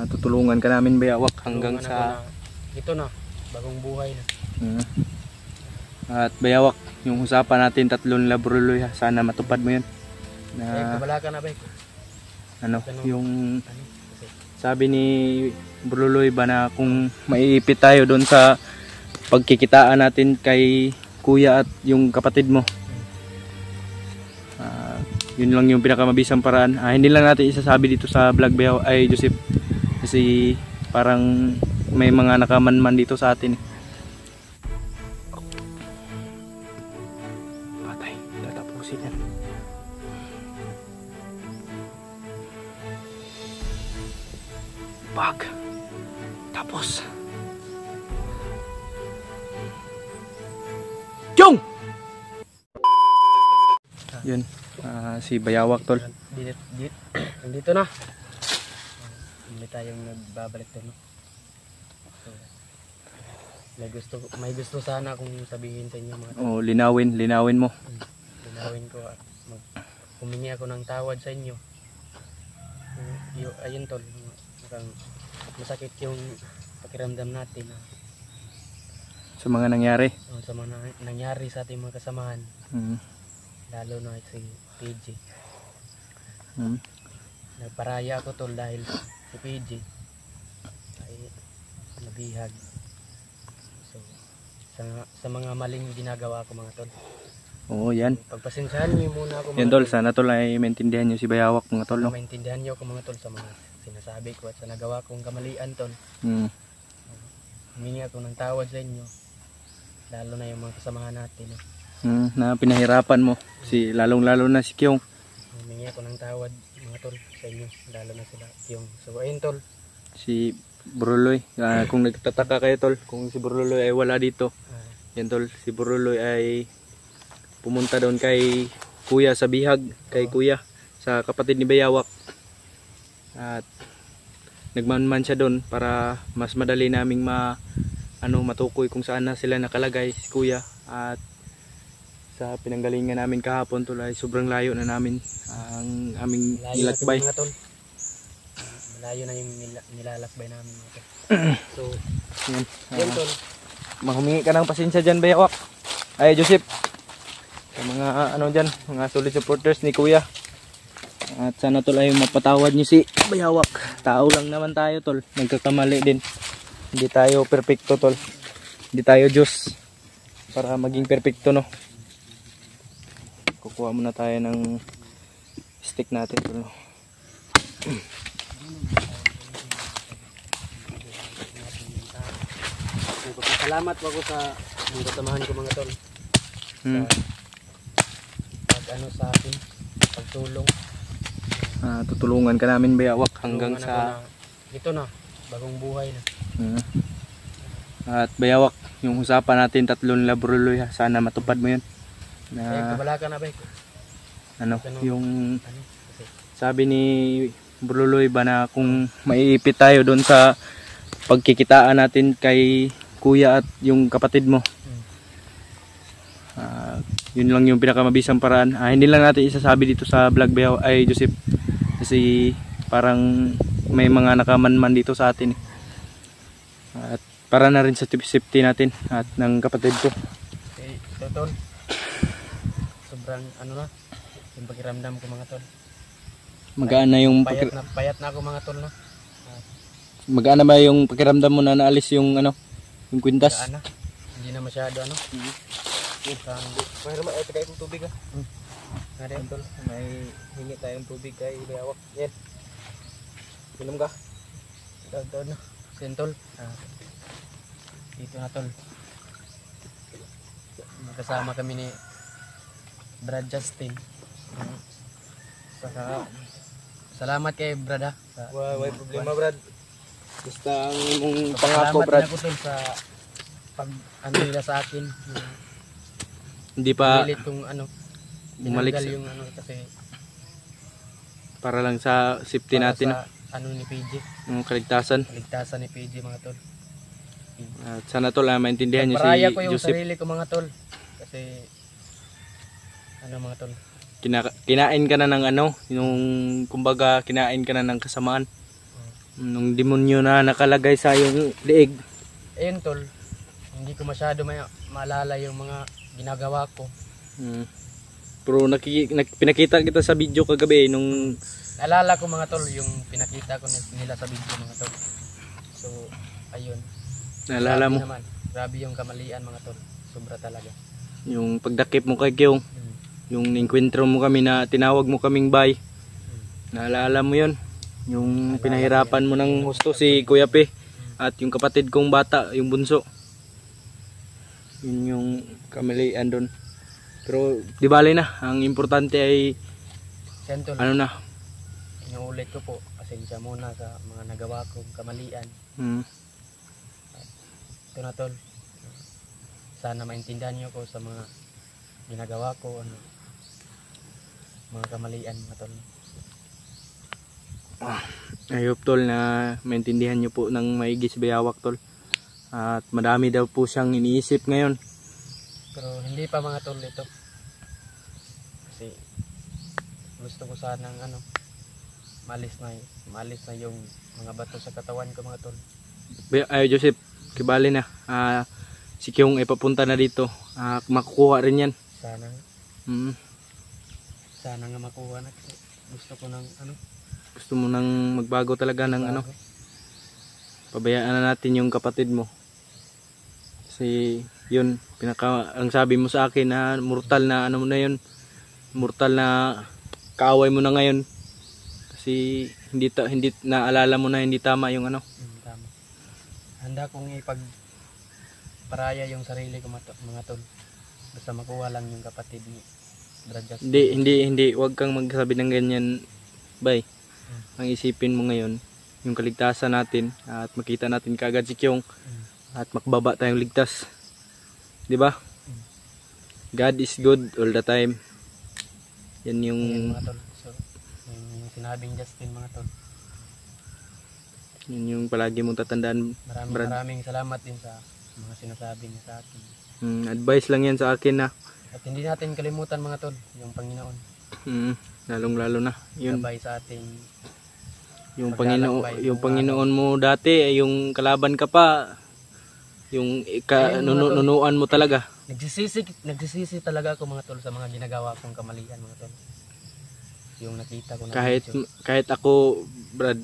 Tutulungan ka namin bayawak hanggang sa ito na, bagong buhay na. At bayawak, yung usapan natin tatlong labruloy, sana matupad mo yun. Kabala ka na ba? Yung sabi ni Bruloy ba na kung maiipit tayo doon sa pagkikitaan natin kay kuya at yung kapatid mo. Yun lang yung pinakamabisang paraan. Hindi lang natin isasabi dito sa vlog bayaw ay Joseph, kasi parang may mga nakamanman dito sa atin. Patay, tatapusin yan. Bag. Tapos Jong! Yun, si bayawak tol. Dito na. Hindi tayong nagbabalik to, no? So, may gusto sana akong sabihin sa inyo mga tol. Linawin mo. Linawin ko at humingi ako ng tawad sa inyo. Ayun tol, masakit yung pakiramdam natin Sa mga nangyari. Sa mga nangyari sa ating mga kasamahan. Lalo na si PG. Nagparaya ako tol dahil si PG ay nabihag. So sa mga maling ginagawa ko mga tol. Oo, yan. Pagpasensyahan niyo muna ako mga yan tol. Sana tol ay maintindihan niyo si bayawak mga tol, no? Maintindihan niyo ako mga tol sa mga sinasabi ko at sa nagawa kong kamalian tol. Humingi ako ng tawad sa inyo. Lalo na yung mga kasamahan natin. Na pinahirapan mo. Lalong-lalo na si Kyong. Humingi ako ng tawad mga tol sa inyo. Lalo na sila Kyong. So ayun tol. Si Bruloy. Kung nagtataka kayo tol, kung si Bruloy ay wala dito. Yan tol, si Bruloy ay pumunta doon kay kuya sa bihag. Kay kuya sa kapatid ni bayawak. At nagmanman siya doon para mas madali naming matukoy kung saan na sila nakalagay si kuya. At sa pinanggalingan namin kahapon tol ay sobrang layo na namin ang aming nilakbay. Malayo na yung nilalakbay namin mga tol. So yan tol, humingi ka ng pasensya dyan bayawak ay Joseph, sa mga dyan, mga solid supporters ni kuya. At sana tol ay mapatawad niyo si bayawak. Tao lang naman tayo tol, nagkakamali din. Hindi tayo perfecto tol, hindi tayo Diyos para maging perfecto, no? Kukuha muna tayo ng stick natin tol, no? Salamat po ako sa mga kasamahan ko mga tol. Sa akin, pagtulong. Tutulungan ka namin bayawak hanggang sa ito na, bagong buhay na. At bayawak, yung usapan natin tatlong labruloy, sana matupad mo yun. Kabala ka na ba? Yung sabi ni Bruloy ba na kung maiipit tayo doon sa pagkikitaan natin kay kuya at yung kapatid mo. Yun lang yung pinakamabisang paraan. Hindi lang natin isasabi dito sa vlog bayaw ay Joseph, kasi parang may mga nakamanman dito sa atin. At para na rin sa safety natin at ng kapatid ko. Ito tol, sobrang yung pakiramdam ko mga tol. Magaan na yung payat na ako mga tol, no? Magaan na ba yung pakiramdam mo na naalis yung yung kwintas? Hindi na masyado Mahirap tayo kung tubig Ngayon tol, may hingi tayong tubig kay bayawak. Yan. Inom ka. Ito na. Sentol. Dito na tol. Kasama kami ni Brad Justin. Salamat kay Brad May problema Brad. Basta ang imong pangako Brad. Salamat ako tol sa pag nila sa akin. Hindi pa pilit kung bumalik yung kasi para lang sa safety natin. Sa ni PG. Yung kaligtasan ni PG mga tol. At sana tol maintindihan niyo si Joseph. Paraya ko yung Joseph. sarili ko mga tol. Kasi mga tol. Kinain ka na ng yung kumbaga kinain ka na ng kasamaan. Nung demonyo na nakalagay sa iyong liig. Ayun tol, hindi ko masyado maalala yung mga ginagawa ko. Pero pinakita kita sa video kagabi nung Naalala ko mga tol yung pinakita ko nila sa video mga tol. So ayun. naalala mo Grabe yung kamalian mga tol. Sobra talaga. yung pagdakip mo kay Kyong, yung enkwentro mo kami na tinawag mo kaming bay. Naalala mo yun? Yung pinahirapan mo ng husto si Kuya Pe at yung kapatid kong bata, yung bunso. Yun yung kamalian doon. Pero di bale na, ang importante ay Yan tol, ano na. inuulit ko po. Pasensya muna sa mga nagawa kong kamalian. Ito na tol. Sana maintindihan niyo ko sa mga ginagawa ko, mga kamalian mga tol. I hope tol na maintindihan nyo po ng maigi si Bayawak tol. At madami daw po siyang iniisip ngayon. Pero hindi pa mga tol ito. Kasi gusto ko sanang malis na yung mga bato sa katawan ko mga tol. Ay Joseph, kibali na. Si Kyong ay papunta na dito. Makukuha rin yan. Sana. Sana nga makuha na. Gusto ko ng Gusto mo nang magbago talaga ng bago. Pabayaan na natin yung kapatid mo. Kasi yun, ang sabi mo sa akin na mortal na mo na yun. Mortal na kaaway mo na ngayon. Kasi hindi naalala mo na hindi tama yung Tama. Handa kong ipagparaya yung sarili ko mga tol. Basta makuha lang yung kapatid ni Brad Justin. Hindi, wag kang magsabi ng ganyan, bay. Ang isipin mo ngayon, yung kaligtasan natin at makita natin kaagad si Kyong at makababa tayong ligtas. 'Di ba? God is good all the time. Yan yung mga tol. So, yung sinabing Justin mga tol. Yun yung palagi mong tatandaan. Maraming salamat din sa mga sinasabi niya sa akin. Advice lang yan sa akin na. At hindi natin kalimutan mga tol, yung Panginoon. Lalong lalo na. Yun. Gabay sa ating yung Panginoon mo dati, yung kalaban ka pa. Yung nunuan mo talaga. Nagsisisi talaga ako mga tol sa mga ginagawa kong kamalian mga tol. Yung nakita ko na kahit ako, Brad,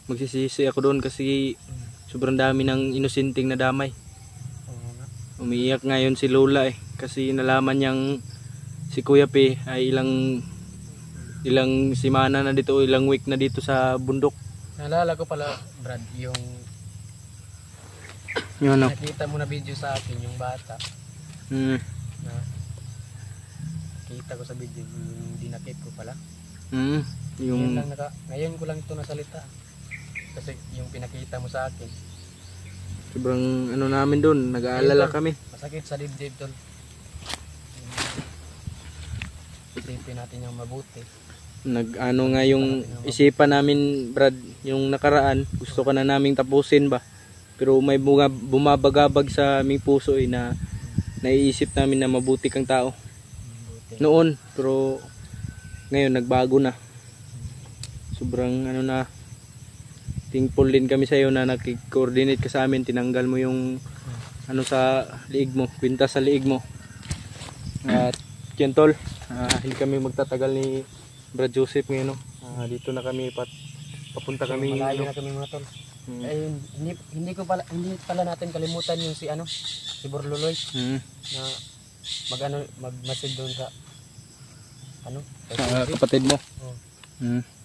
magsisisi ako doon kasi sobrang dami ng inosenteng na damay. Umiiyak ngayon si Lola kasi nalaman niyang si Kuya Pe ay ilang semana na dito, ilang week na dito sa bundok. Naalala ko pala Brad, yung nakita mo na video sa akin, yung bata. Na nakita ko sa video, yung dinakip ko pala. Ngayon ko lang ito nasalita. Kasi yung pinakita mo sa akin. Sobrang namin doon, nag-aalala kami. Masakit sa dibdib tol. Isipin natin yung mabuti. Nga yung isipan namin, Brad, yung nakaraan, gusto ka na naming tapusin ba? Pero may bumabagabag sa aming puso na naiisip namin na mabuti kang tao. Noon, pero ngayon nagbago na. Sobrang thankful din kami sa iyo na nakikoordinate ka sa amin, tinanggal mo yung sa liig mo, kwintas sa liig mo. At yun tol, hindi kami magtatagal ni Brad Joseph ngayon. Dito na kami papunta kami. Malayo na kami mga tol. Hindi pala natin kalimutan yung si Borloloy na mag-message doon sa sa kapatid mo.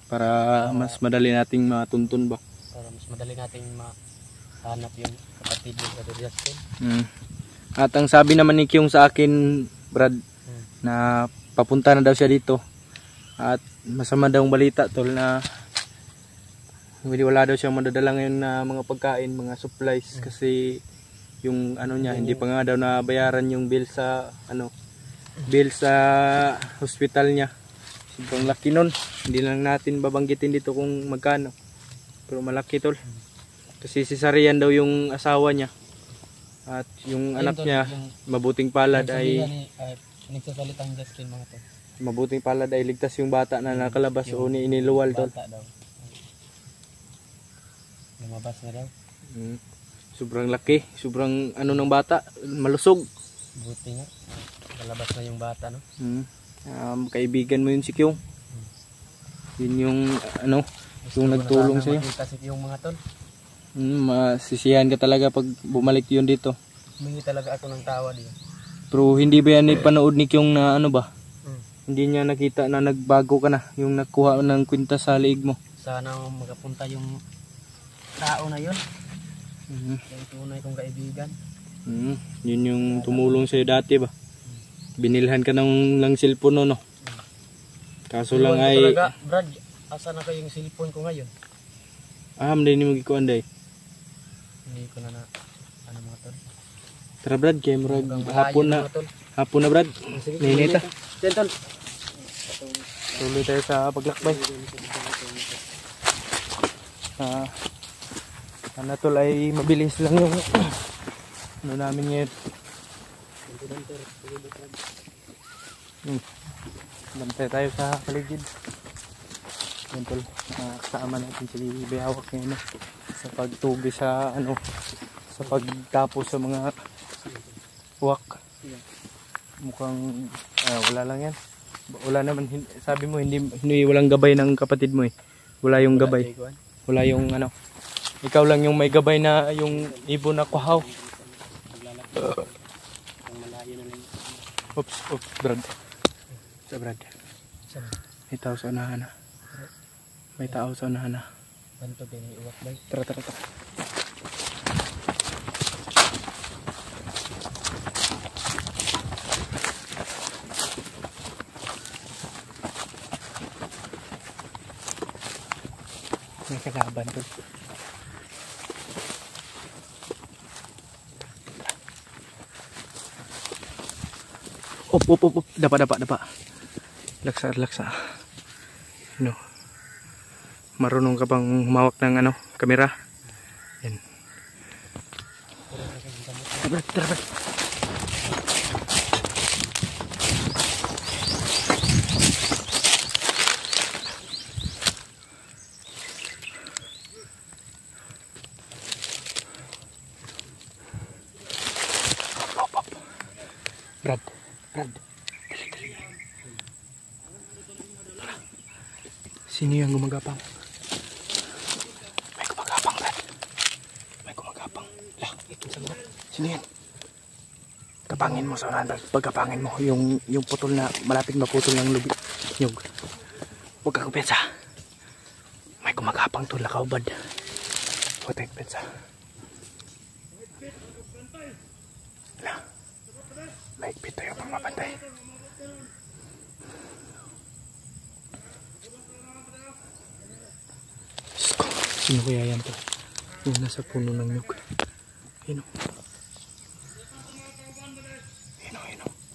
Para mas madali nating matuntun ba? Para mas madali nating mahanap yung kapatid ni Brother Justin. At ang sabi naman ni Kyong sa akin, Brad, na papunta na daw siya dito. At masama daw ang balita tol na wala daw siyang madadala ngayon na mga pagkain, mga supplies kasi yung niya hindi pa nga daw nabayaran yung bill sa hospital niya. Sobrang laki nun. Hindi lang natin babanggitin dito kung magkano. Pero malaki tol. Kasi cesarean daw yung asawa niya. At yung anak niya, mabuting palad ay nagsasalitang Justin mga tol. Mabuting palad ay ligtas yung bata na nakalabas o iniluwal tol. Lumabas na daw. Sobrang laki, sobrang ano ng bata, malusog. Buti nga. Lalabas na yung bata, no? Kaibigan mo yun si Kyung. Yun yung ano, yung nagtulong sa'yo. Makita si yung mga tol. Masisiyahan ka talaga pag bumalik yun dito. Humingi talaga ako ng tawad yun. Pero hindi ba yan panood ni Kyung na ano ba? Hindi niya nakita na nagbago ka na, yung nakuha ng kwintas sa liig mo. Sana magapunta yung tao na yun. Yung tunay kong kaibigan. Yun yung tumulong sa'yo dati ba? Binilhan ka ng cellphone no? Kaso lang ay... Talaga, Brad, asa na kayong cellphone ko ngayon? Hindi ni magikuan day. Hindi ko na ano mga tol. Tara Brad, kaya marag hapon na. Hapon na Brad. Ninita. Tol. Tuloy tayo sa paglakbay. Sana tol ay mabilis lang yung ano namin ngayon. Bantay tayo sa paligid. Yan tol, kasama natin si Bayawak ngayon sa pagtugi sa ano, sa pagtapos sa mga uwak. Mukhang wala lang yan. Wala naman, sabi mo hindi walang gabay ng kapatid mo eh. Wala yung gabay. Wala yung ano. Ikaw lang yung may gabay na yung ibon na kuhaw. Oops, Brad. Sa Brad. May tao sa unahan na. May tao sa unahan na. Bantog din yung uwak bay. Tara. May kalaban doon. Op. Dapa. Laksa. Ano? Marunong ka bang humawak ng ano, kamera? Yan. Tara. Op. Brad. Dali. Sino yung gumagapang? May gumagapang, Brad. May gumagapang. Lah, ito sa mga. Sino yan? Kapangin mo sa unahan, Brad. Pagkapangin mo, yung putol na, malapit maputol ng nyug. Huwag kang pensa. May gumagapang to, lakaw, Brad. Huwag tayong pensa. Lah. Maigpit tayo pang mapantay. Sino kaya yan to? Yung nasa puno ng nyug. Ayun o.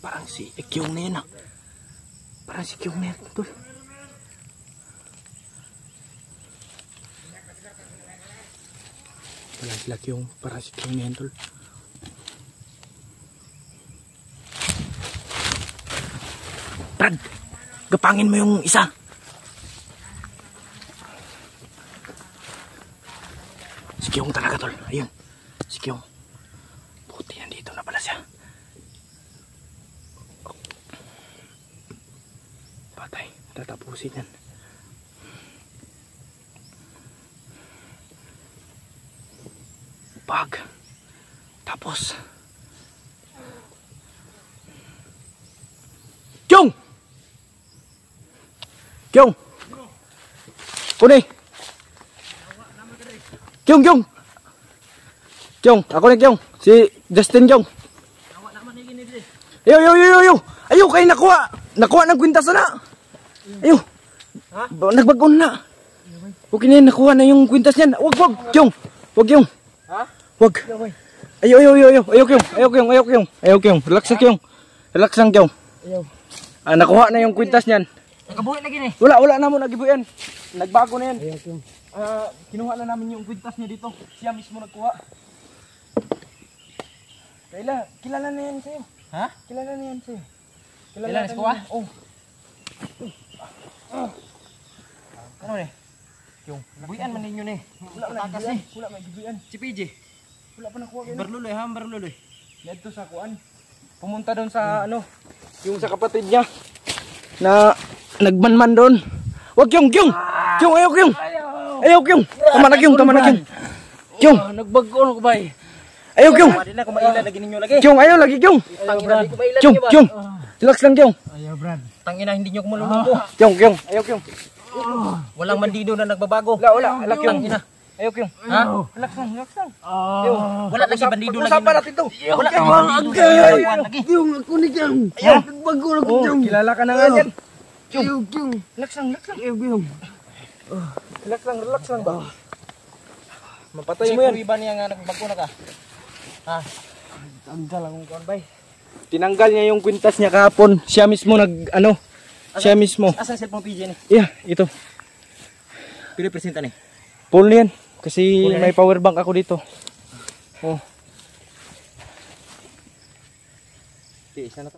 Parang si Kyung na yan ah. Parang si Kyung na yan tol. Wala sila Kyung. Parang si Kyung na yan tol. Brad! Gapangin mo yung isa! Si Kyung talaga tol. Ayun. Si Kyung. Buti nandito na pala siya. Patay. Tatapusin yan. Pag. Tapos. Kyung! Kyung! Kuni! Kyung! Ako na Kyung. Si Justin Kyung. Yo! Ayo kay nakuha ng kwintas na. Ayo. Nagbagon na. Okay na yan, nakuha na yung kwintas niyan. Wag Kyung. Ha? Wag. Ayo Kyung. Relax lang Kyung. Ayaw. Nakuha na yung kwintas niyan. Nakabuhi lagi ni. Wala na mo nagibuyan. Nagbago na yan. Ayaw Kyung. Kinuha na namin yung kwintas niya dito. Siya mismo nagkuha. Kilala na yan sa'yo. Ha? Kilala na yan sa'yo. Kilala na kuha? Oh. Ano ni? Yung. Buyan man ninyo ni. Wala na gibuyan. Wala na gibuyan. Si PJ. Wala pa nakuha kayo. Barluloy ha, barluloy. Dito sa kuan. Pumunta doon sa ano, yung sa kapatid niya na nagmanman doon. Wag Kyung, Kyung. Kyung, ayaw Kyung. Ayaw Kyung. Tama na Kyung, tama na Kyung. Kyung, Nagbago no ko bay. ayaw Kyung. Pwede na kumaila lagi ninyo lagi. Kyung, ayaw lagi Kyung. Tangina di ko maila Kyung, Kyung. Relax lang Kyung. Ayaw Brad. Tangina hindi niyo kumulungo. Kyung, Kyung. Ayaw Kyung. Walang bandido na nagbabago. Wala. Relax Kyung. Tangina. Ayaw Kyung. Ha? Relax lang, relax lang. Wala lagi bandido lagi. Usapan natin to. Wala lagi bandido lagi. Kyung, ako ni Kyung. Ayaw. Nagbago na ko Oh, Kyung. kilala ka na nga yan. Kyung, Kyung. Relax lang, relax lang. Kyung. Relax lang, relax lang ba? Mapatay Tayo mo yan. Iba niya nga nagbago na ka. Ha? Tanggal ang kuan bay. Tinanggal niya yung kwintas niya kahapon. Siya mismo siya mismo. Asan cellphone PJ ni? Yeah, ito. Pili presenta ni. Full yan. Kasi may power bank ako dito. Oh. Isa na to.